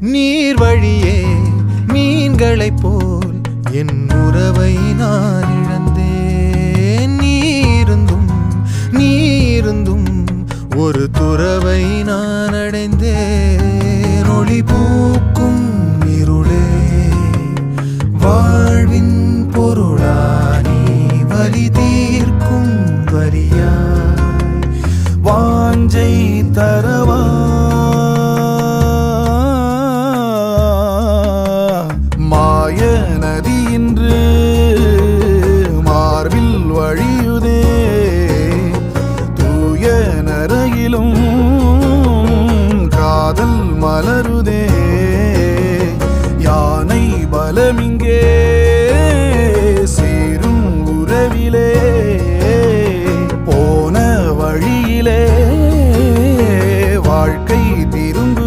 நீர் வழியே மீன்களைப் போல் என் உறவை நான் இழந்தேன். நீருந்தும் ஒரு துறவை நான் அடைந்தேன். ஒளி பூக்கும் இருளே வாழ்வின் பொருளானி வலி தீர்க்கும் வரியாய் வாஞ்சை தரவா மாய நதி இன்று மார்பில் வழியுதே தூய நரையிலும் காதல் மலருதே